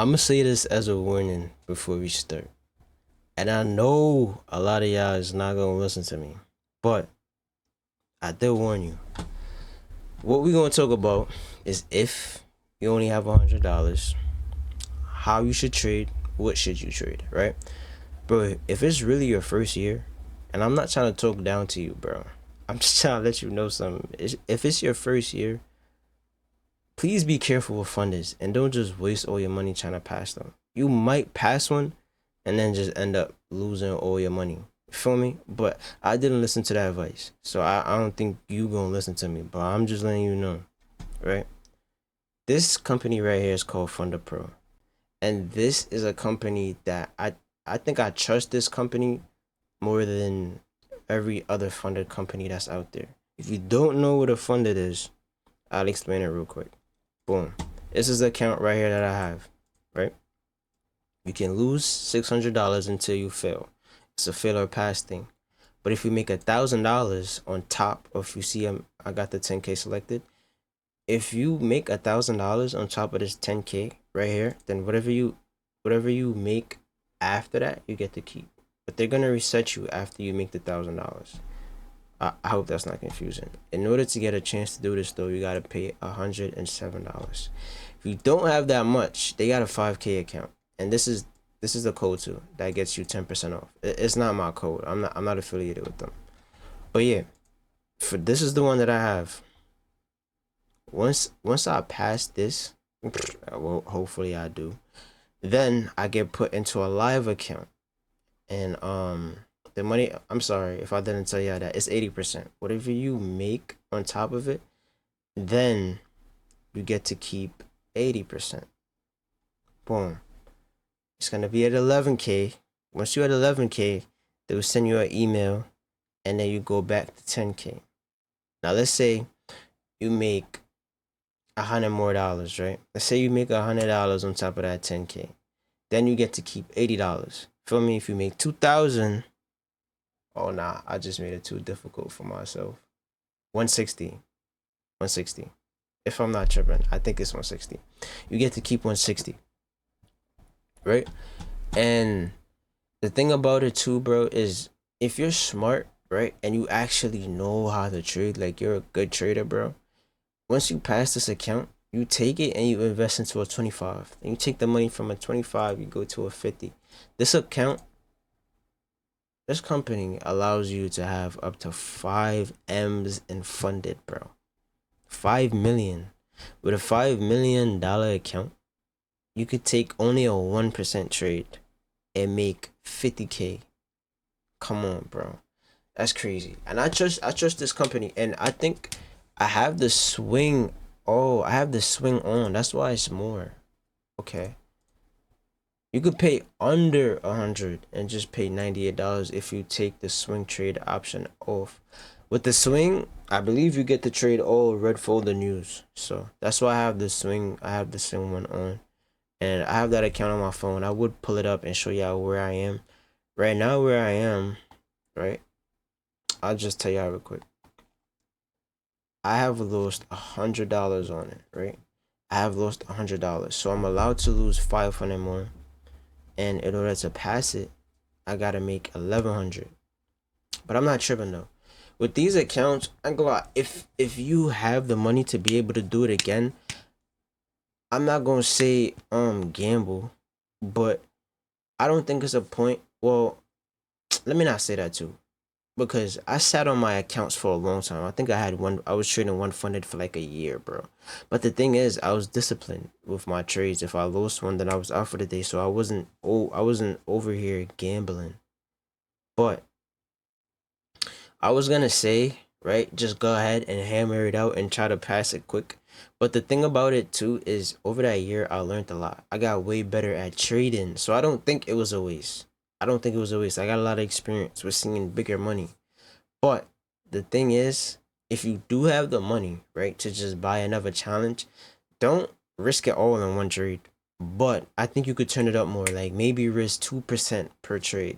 I'm gonna say this as a warning before we start. And I know a lot of y'all is not gonna listen to me, but I did warn you. What we gonna talk about is if you only have $100, how you should trade, what should you trade, right? Bro, if it's really your first year, and I'm not trying to talk down to you, bro. I'm just trying to let you know something. If it's your first year, please be careful with funders and don't just waste all your money trying to pass them. You might pass one and then just end up losing all your money. Feel me? But I didn't listen to that advice. So I don't think you gonna listen to me. But I'm just letting you know, right? This company right here is called Funder Pro. And this is a company that I think I trust this company more than every other funded company that's out there. If you don't know what a funded is, I'll explain it real quick. Boom. This is the account right here that I have, right? You can lose $600 until you fail. It's a fail or pass thing. But if you make $1,000 on top of, you see, I got the 10K selected. If you make $1,000 on top of this 10K right here, then whatever you make after that, you get to keep. But they're gonna reset you after you make the $1,000. I hope that's not confusing. In order to get a chance to do this though, you gotta pay $107. If you don't have that much, they got a 5K account, and this is the code too that gets you 10% off. It's not my code. I'm not affiliated with them. But yeah, for this is the one that I have. Once I pass this, well, hopefully I do. Then I get put into a live account, and the money. I'm sorry if I didn't tell you that it's 80%. Whatever you make on top of it, then you get to keep 80%. Boom. It's gonna be at 11K. Once you're at 11K, they will send you an email, and then you go back to 10K. Now let's say you make $100 more, right? Let's say you make $100 on top of that 10K. Then you get to keep $80. Feel me? If you make 2,000, oh nah, I just made it too difficult for myself. 160. 160. If I'm not tripping, I think it's 160. You get to keep 160. Right? And the thing about it too, bro, is if you're smart, right, and you actually know how to trade, like you're a good trader, bro. Once you pass this account, you take it and you invest into a 25. And you take the money from a 25, you go to a 50. This account, this company allows you to have up to 5 M's in funded, bro. 5 million. With a $5 million account, you could take only a 1% trade and make 50K. Come on, bro. That's crazy. And I trust this company, and I think I have the swing. Oh, I have the swing on. That's why it's more. Okay. You could pay under 100 and just pay $98 if you take the swing trade option off. With the swing, I believe you get to trade all red folder news. So that's why I have the swing. I have the swing one on, and I have that account on my phone. I would pull it up and show y'all where I am right now. Where I am, right? I'll just tell y'all real quick. I have lost $100 on it, right? I have lost $100, so I'm allowed to lose 500 more. And in order to pass it, I gotta make 1100. But I'm not tripping though. With these accounts, I go out. If you have the money to be able to do it again, I'm not gonna say gamble, but I don't think it's a point. Well, let me not say that too, because I sat on my accounts for a long time. I think I was trading one funded for like a year, bro. But the thing is, I was disciplined with my trades. If I lost one, then I was out for the day. So I wasn't over here gambling. But I was gonna say, right, just go ahead and hammer it out and try to pass it quick. But the thing about it too is over that year I learned a lot. I got way better at trading. So I don't think it was a waste. I don't think it was a waste. I got a lot of experience with seeing bigger money. But the thing is, if you do have the money, right, to just buy another challenge, don't risk it all in one trade. But I think you could turn it up more. Like maybe risk 2% per trade.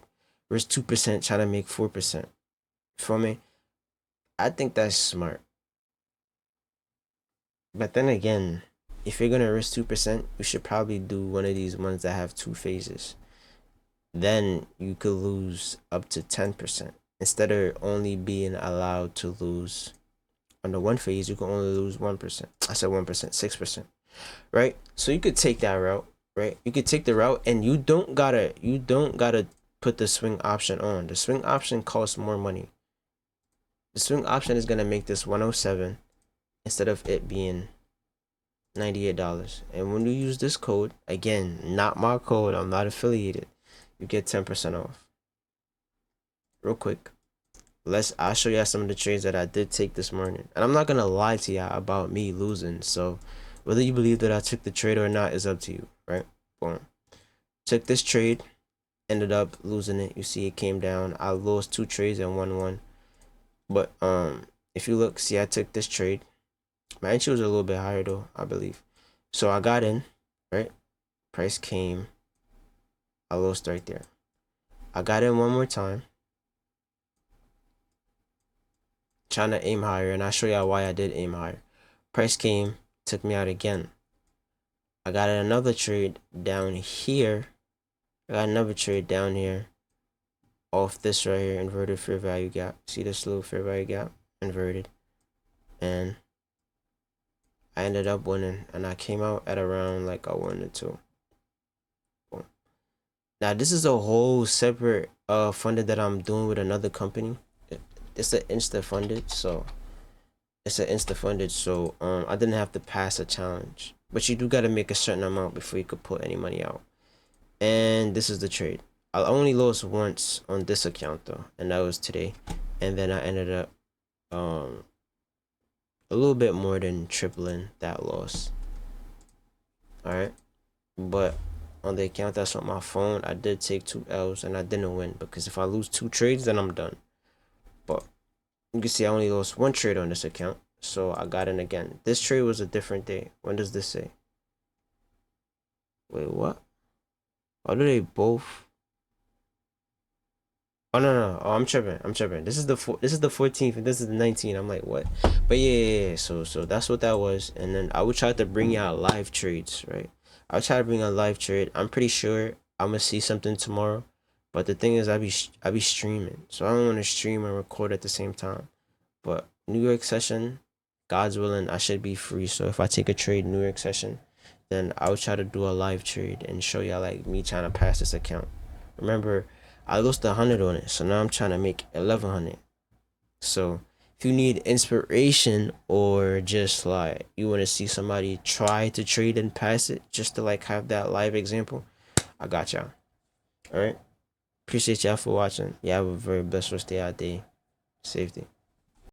Risk 2%, try to make 4%. For me, I think that's smart. But then again, if you're gonna risk 2%, you should probably do one of these ones that have 2 phases. Then you could lose up to 10%. Instead of only being allowed to lose on the one phase, you can only lose 1%. I said 1%, 6%. Right? So you could take that route, right? You could take the route and you don't gotta put the swing option on. The swing option costs more money. The swing option is gonna make this 107 instead of it being $98. And when you use this code, again, not my code, I'm not affiliated, you get 10% off. Real quick. I'll show you some of the trades that I did take this morning. And I'm not gonna lie to y'all about me losing. So whether you believe that I took the trade or not is up to you, right? Boom. Took this trade, ended up losing it. You see it came down. I lost 2 trades and won 1. But if you look, see I took this trade. My entry was a little bit higher though, I believe. So I got in, right? Price came. I lost right there. I got in one more time, trying to aim higher, and I'll show y'all why I did aim higher. Price came, took me out again. I got another trade down here. I got another trade down here off this right here, inverted fair value gap. See this little fair value gap? Inverted. And I ended up winning, and I came out at around like I wanted to. Boom. Now this is a whole separate funded that I'm doing with another company. It's an insta funded, so I didn't have to pass a challenge. But you do gotta make a certain amount before you could put any money out. And this is the trade. I only lost once on this account though, and that was today. And then I ended up a little bit more than tripling that loss. Alright. But on the account that's on my phone, I did take 2 L's and I didn't win, because if I lose 2 trades, then I'm done. But you can see I only lost 1 trade on this account, so I got in again. This trade was a different day. When does this say? Wait, what? Why do they both? Oh no. Oh, I'm tripping. This is the 14th and this is the 19th. I'm like, what? But yeah. So that's what that was. And then I would try to bring out live trades, right? I'll try to bring a live trade. I'm pretty sure I'm gonna see something tomorrow. But the thing is, I be streaming, so I don't want to stream and record at the same time. But New York session, God's willing, I should be free. So if I take a trade New York session, then I'll try to do a live trade and show y'all like me trying to pass this account. Remember, I lost 100 on it, so now I'm trying to make 1100. So if you need inspiration or just like you want to see somebody try to trade and pass it, just to like have that live example, I got y'all. All right. Appreciate y'all for watching. Y'all have a very blessed rest of y'all day. Safety.